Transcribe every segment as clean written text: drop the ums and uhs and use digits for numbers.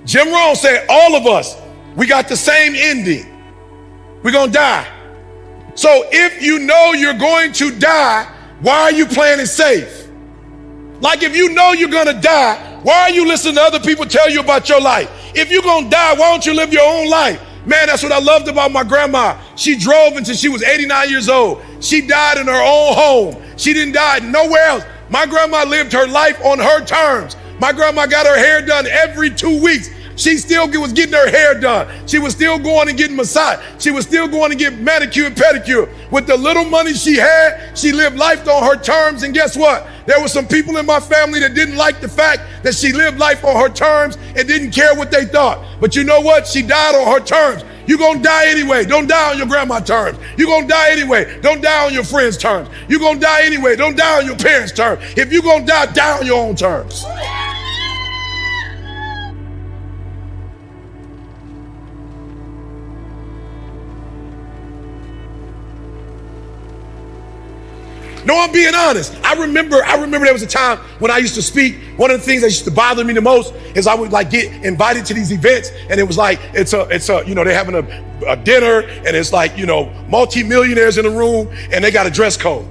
Jim Rohn said, all of us, we got the same ending. We're gonna die. So if you know you're going to die, why are you playing it safe? Like if you know you're gonna die, why are you listening to other people tell you about your life? If you're gonna die, why don't you live your own life? Man, that's what I loved about my grandma. She drove until she was 89 years old. She died in her own home. She didn't die nowhere else. My grandma lived her life on her terms. My grandma got her hair done every 2 weeks. She still was getting her hair done. She was still going and getting massaged. She was still going to get manicure and pedicure. With the little money she had, she lived life on her terms. And guess what? There were some people in my family that didn't like the fact that she lived life on her terms and didn't care what they thought. But you know what? She died on her terms. You're going to die anyway. Don't die on your grandma's terms. You're going to die anyway. Don't die on your friend's terms. You're going to die anyway. Don't die on your parents' terms. If you're going to die, die on your own terms. No, I'm being honest. I remember there was a time when I used to speak. One of the things that used to bother me the most is I would like get invited to these events, and it was like it's a they're having a dinner, and it's like multi-millionaires in the room, and they got a dress code.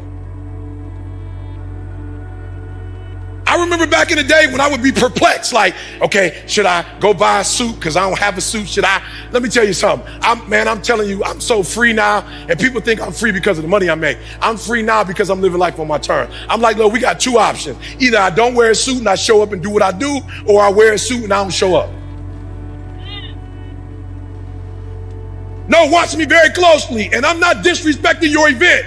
I remember back in the day when I would be perplexed, like, okay, should I go buy a suit because I don't have a suit? Should I? Let me tell you something. I'm telling you, I'm so free now, and people think I'm free because of the money I make. I'm free now because I'm living life on my terms. I'm like, look, we got two options. Either I don't wear a suit and I show up and do what I do, or I wear a suit and I don't show up. No, watch me very closely, and I'm not disrespecting your event.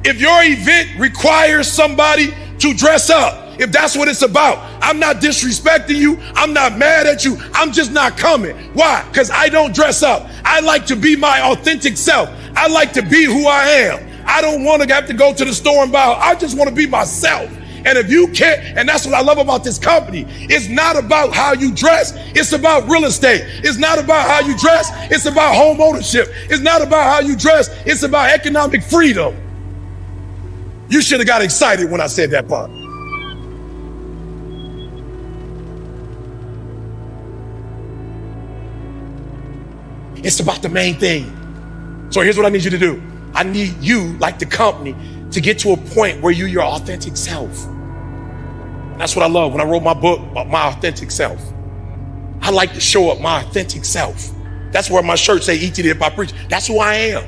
If your event requires somebody to dress up, if that's what it's about, I'm not disrespecting you. I'm not mad at you. I'm just not coming. Why? Because I don't dress up. I like to be my authentic self. I like to be who I am. I don't want to have to go to the store and buy. I just want to be myself. And if you can't, and that's what I love about this company, it's not about how you dress. It's about real estate. It's not about how you dress. It's about home ownership. It's not about how you dress. It's about economic freedom. You should have got excited when I said that part. It's about the main thing. So here's what I need you to do. I need you, like the company, to get to a point where you're your authentic self. That's what I love. When I wrote my book about my authentic self, I like to show up my authentic self. That's where my shirt say "E.T. the Hip Hop Preacher." That's who I am.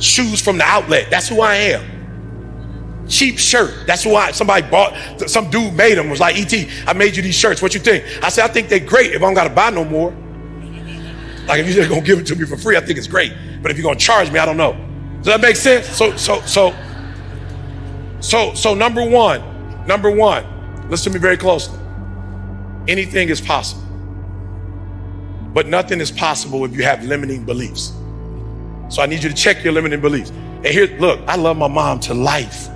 Shoes from the outlet. That's who I am. Cheap shirt. That's who somebody bought. Some dude made them. Was like, "E.T., I made you these shirts. What you think?" I said, "I think they're great if I don't got to buy no more. Like if you're just gonna give it to me for free, I think it's great. But if you're gonna charge me, I don't know." Does that make sense? So number one, listen to me very closely. Anything is possible, but nothing is possible if you have limiting beliefs. So I need you to check your limiting beliefs. And here, look, I love my mom to life,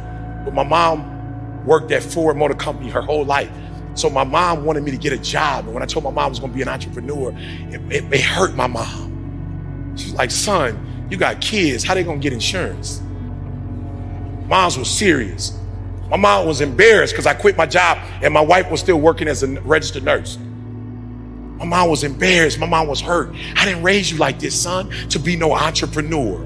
but my mom worked at Ford Motor Company her whole life. So my mom wanted me to get a job. And when I told my mom I was gonna be an entrepreneur, it hurt my mom. She's like, "Son, you got kids, how they gonna get insurance?" Moms was serious. My mom was embarrassed because I quit my job and my wife was still working as a registered nurse. My mom was embarrassed, my mom was hurt. "I didn't raise you like this, son, to be no entrepreneur."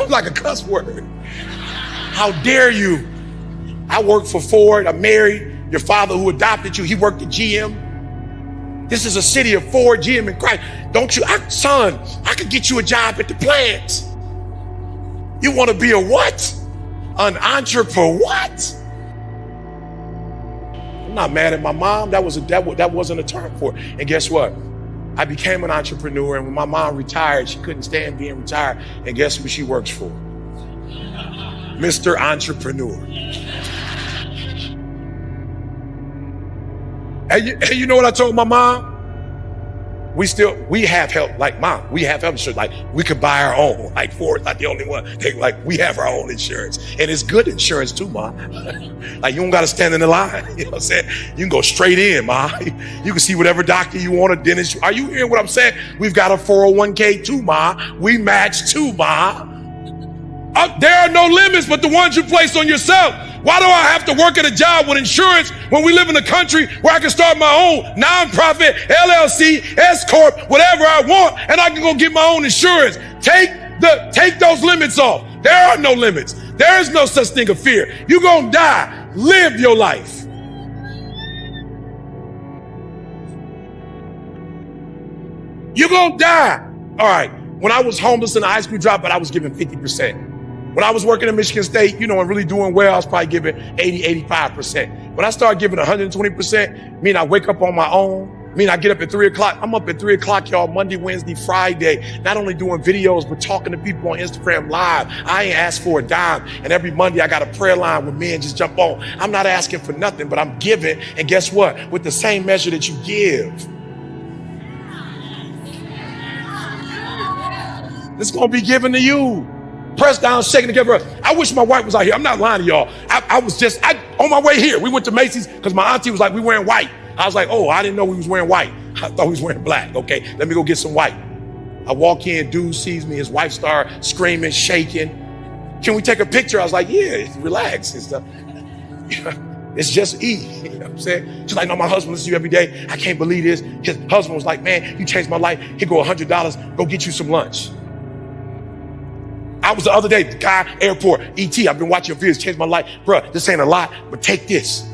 Like a cuss word. "How dare you? I work for Ford, I'm married. Your father who adopted you, he worked at GM. This is a city of Ford, GM, and Christ. Don't you, son, I could get you a job at the plant. You want to be a what? An entrepreneur what?" I'm not mad at my mom. That wasn't a term for it. And guess what? I became an entrepreneur, and when my mom retired, she couldn't stand being retired. And guess who she works for? Mr. Entrepreneur. And you know what I told my mom? We have help, like mom, we have health insurance. Like we could buy our own, like Ford's not the only one. We have our own insurance, and it's good insurance too, ma. Like you don't got to stand in the line. You know what I'm saying? You can go straight in, ma. You can see whatever doctor you want, a dentist. Are you hearing what I'm saying? We've got a 401k too, ma. We match too, ma. There are no limits but the ones you place on yourself. Why do I have to work at a job with insurance when we live in a country where I can start my own nonprofit, LLC, S Corp, whatever I want, and I can go get my own insurance? Take those limits off. There are no limits. There is no such thing of fear. You're gonna die. Live your life. You're gonna die. All right. When I was homeless in a high school dropout, I was giving 50%. When I was working at Michigan State, and really doing well, I was probably giving 80, 85%. When I started giving 120%, mean I wake up on my own, mean I get up at 3 o'clock. I'm up at 3 o'clock, y'all, Monday, Wednesday, Friday, not only doing videos, but talking to people on Instagram Live. I ain't asked for a dime. And every Monday I got a prayer line where men just jump on. I'm not asking for nothing, but I'm giving. And guess what? With the same measure that you give, it's gonna be given to you. Pressed down, shaking together. I wish my wife was out here. I'm not lying to y'all. I was on my way here. We went to Macy's because my auntie was like, we wearing white. I was like, oh, I didn't know we was wearing white. I thought we was wearing black. Okay, let me go get some white. I walk in, dude sees me, his wife start screaming, shaking. Can we take a picture? I was like, yeah, relax and stuff. It's just E. You know what I'm saying? She's like, no, my husband listens to you every day. I can't believe this. His husband was like, man, you changed my life. Here go $100, go get you some lunch. I was the other day, the guy, airport, ET, I've been watching your videos, changed my life. Bruh, this ain't a lot, but take this.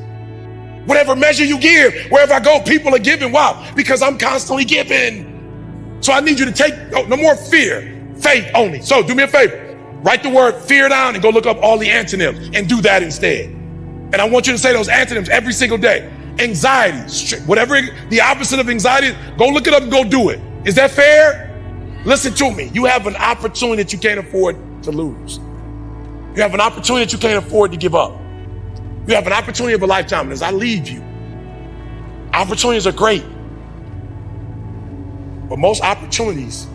Whatever measure you give, wherever I go, people are giving. Wow, because I'm constantly giving. So I need you to take, no more fear, faith only. So do me a favor, write the word fear down and go look up all the antonyms and do that instead. And I want you to say those antonyms every single day. Anxiety, whatever the opposite of anxiety is, go look it up and go do it. Is that fair? Listen to me. You have an opportunity that you can't afford to lose. You have an opportunity that you can't afford to give up. You have an opportunity of a lifetime. And as I leave you, opportunities are great. But most opportunities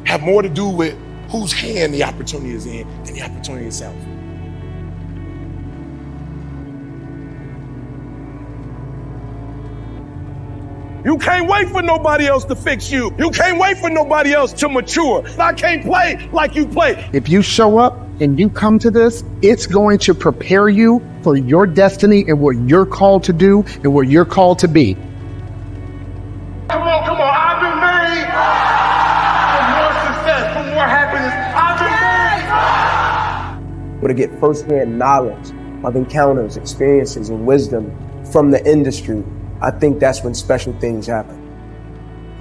have more to do with whose hand the opportunity is in than the opportunity itself. You can't wait for nobody else to fix you. You can't wait for nobody else to mature. I can't play like you play. If you show up and you come to this, it's going to prepare you for your destiny and what you're called to do and what you're called to be. Come on. I've been made for more success, for more happiness. I've been made. But to get firsthand knowledge of encounters, experiences, and wisdom from the industry, I think that's when special things happen.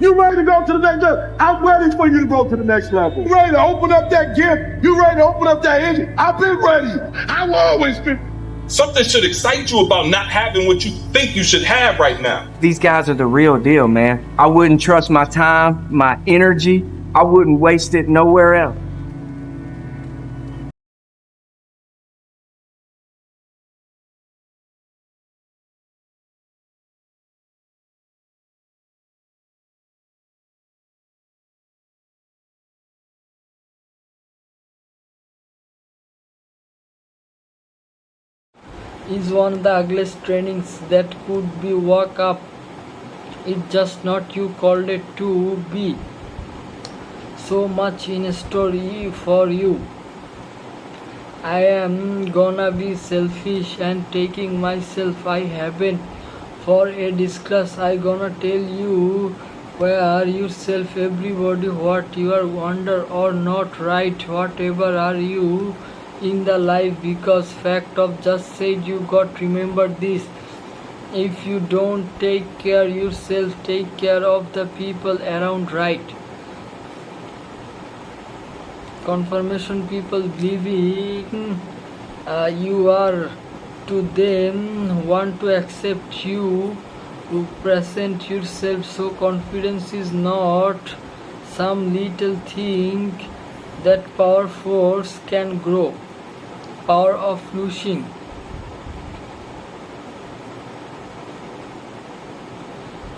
You ready to go to the next level? I'm ready for you to go to the next level. You ready to open up that gift? You ready to open up that engine? I've been ready. I've always been. Something should excite you about not having what you think you should have right now. These guys are the real deal, man. I wouldn't trust my time, my energy. I wouldn't waste it nowhere else. Is one of the ugliest trainings that could be walk up. It's just not you called it to be. So much in a story for you. I am gonna be selfish and taking myself I haven't. For a discuss I gonna tell you where are yourself everybody what you are wonder or not right whatever are you in the life because fact of just said you got remember this. If you don't take care yourself, take care of the people around, right? Confirmation people believing you are to them want to accept you to present yourself. So confidence is not some little thing that power force can grow. Power of losing.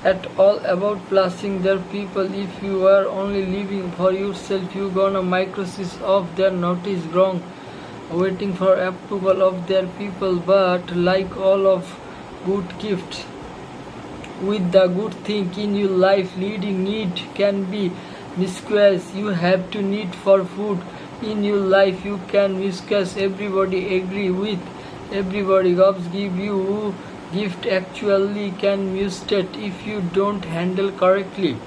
At all about placing their people. If you are only living for yourself, you gonna microsis of their notice wrong, waiting for approval of their people. But like all of good gifts, with the good thing in your life, leading need can be miscues. You have to need for food in your life. You can miscues everybody agree with Everybody gives give you gift actually can mistake if you don't handle correctly.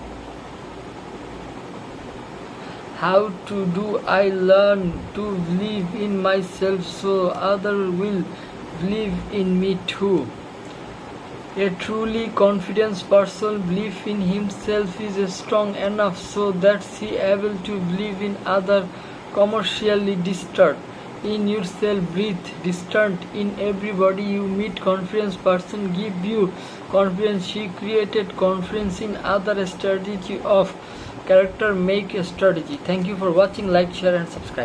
How to do I learn to believe in myself so others will believe in me too. A truly confident person believes in himself is strong enough so that he is able to believe in others commercially distant in yourself, breathe distant in everybody you meet. Confidence person give you confidence. She created confidence in other strategy of character make a strategy. Thank you for watching. Like, share and subscribe.